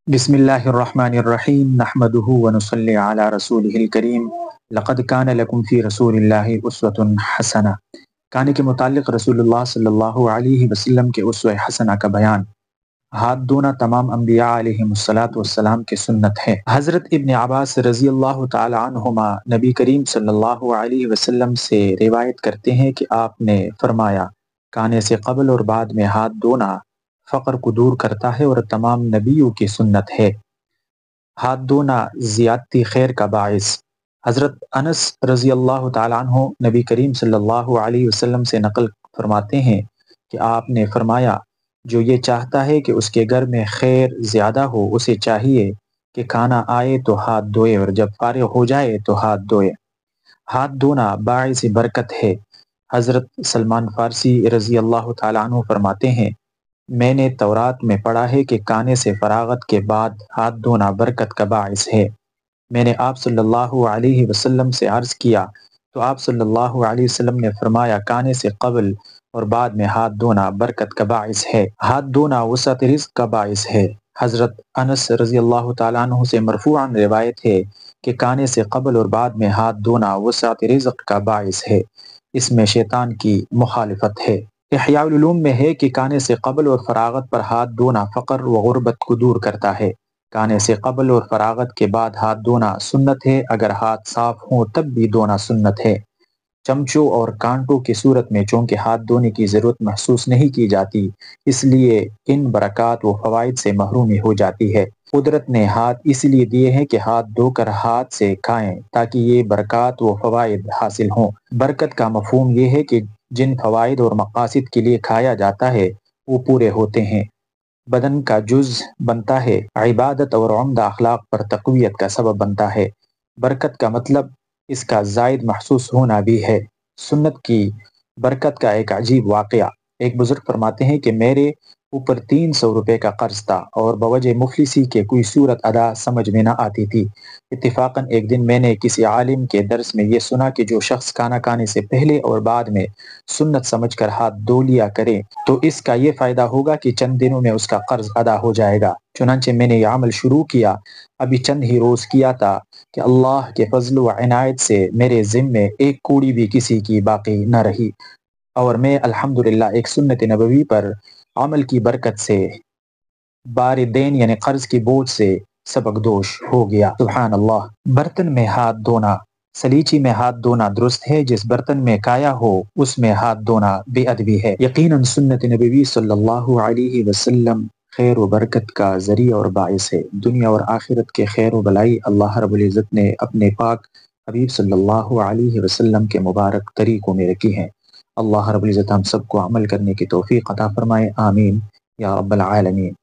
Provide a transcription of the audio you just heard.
بسم اللہ الرحمن الرحیم نحمده ونصلی علی رسولہ الکریم لقد کان لکم فی رسول اللہ اسوۃ حسنہ۔ کانے کے متعلق رسول اللہ صلی اللہ علیہ وسلم کے اسوہ حسنہ کا بیان۔ ہاتھ دھونا تمام انبیاء علیہم السلام کے سنت ہے۔ حضرت ابن عباس رضی اللہ تعالی عنہما نبی کریم صلی اللہ علیہ وسلم سے روایت کرتے ہیں کہ آپ نے فرمایا، کانے سے قبل اور بعد میں ہاتھ دھونا فقر کو دور کرتا ہے اور تمام نبیوں کی سنت ہے۔ ہاتھ دھونا زیادتی خیر کا باعث۔ حضرت انس رضی اللہ تعالیٰ عنہ نبی کریم صلی اللہ علیہ وسلم سے نقل فرماتے ہیں کہ آپ نے فرمایا، جو یہ چاہتا ہے کہ اس کے گھر میں خیر زیادہ ہو، اسے چاہیے کہ کھانا آئے تو ہاتھ دھوئے اور جب فارغ ہو جائے تو ہاتھ دھوئے۔ ہاتھ دھونا باعث برکت ہے۔ حضرت سلمان فارسی رضی اللہ تعالیٰ عنہ فرماتے ہیں، میں نے تورات میں پڑھا ہے کہ کھانے سے فراغت کے بعد ہاتھ دھونا برکت کا باعث ہے۔ میں نے آپ صلی اللہ علیہ وسلم سے عرض کیا تو آپ صلی اللہ علیہ وسلم نے فرمایا، کھانے سے قبل اور بعد میں ہاتھ دھونا برکت کا باعث ہے۔ ہاتھ دھونا وسعت رزق کا باعث ہے۔ حضرت انس رضی اللہ تعالیٰ عنہ سے مرفوعاً روایت ہے کہ کھانے سے قبل اور بعد میں ہاتھ دھونا وسعت رزق کا باعث ہے۔ اس میں شیطان کی مخالفت ہے۔ احیاء العلوم میں ہے کہ کھانے سے قبل اور فراغت پر ہاتھ دھونا فقر و غربت کو دور کرتا ہے۔ کھانے سے قبل اور فراغت کے بعد ہاتھ دھونا سنت ہے، اگر ہاتھ صاف ہوں تب بھی دھونا سنت ہے۔ چمچوں اور کانٹوں کی صورت میں چونکہ ہاتھ دھونے کی ضرورت محسوس نہیں کی جاتی، اس لیے ان برکات و فوائد سے محرومی ہو جاتی ہے۔ قدرت نے ہاتھ اس لیے دیے ہیں کہ ہاتھ دھو کر ہاتھ سے کھائیں تاکہ یہ برکات و فوائد حاصل ہوں۔ برکت کا مفہوم یہ ہے کہ جن فوائد اور مقاصد کے لیے کھایا جاتا ہے وہ پورے ہوتے ہیں، بدن کا جز بنتا ہے، عبادت اور عمدہ اخلاق پر تقویت کا سبب بنتا ہے۔ برکت کا مطلب اس کا زائد محسوس ہونا بھی ہے۔ سنت کی برکت کا ایک عجیب واقعہ۔ ایک بزرگ فرماتے ہیں کہ میرے اوپر 300 روپے کا قرض تھا اور بوجہ مفلسی کے کوئی صورت ادا سمجھ میں نہ آتی تھی۔ اتفاقاً ایک دن میں نے کسی عالم کے درس میں یہ سنا کہ جو شخص کھانا کھانے سے پہلے اور بعد میں سنت سمجھ کر ہاتھ دھو لیا کرے تو اس کا یہ فائدہ ہوگا کہ چند دنوں میں اس کا قرض ادا ہو جائے گا۔ چنانچہ میں نے یہ عمل شروع کیا، ابھی چند ہی روز کیا تھا کہ اللہ کے فضل و عنایت سے میرے ذمے ایک کوڑی بھی کسی کی باقی نہ رہی، اور میں الحمدللہ ایک سنت نبوی پر عمل کی برکت سے بار دین یعنی قرض کی بوجھ سے سبکدوش ہو گیا۔ سبحان اللہ۔ برتن میں ہاتھ دھونا۔ سلیچی میں ہاتھ دھونا درست ہے، جس برتن میں کھایا ہو اس میں ہاتھ دھونا بے ادبی ہے۔ یقیناً سنت نبوی صلی اللہ علیہ وسلم خیر و برکت کا ذریعہ اور باعث ہے۔ دنیا اور آخرت کے خیر و بلائی اللہ رب العزت نے اپنے پاک حبیب صلی اللہ علیہ وسلم کے مبارک طریقوں میں رکھی ہیں۔ اللہ رب العزت ہم سب کو عمل کرنے کی توفیق عطا فرمائے، آمین یا رب العالمین۔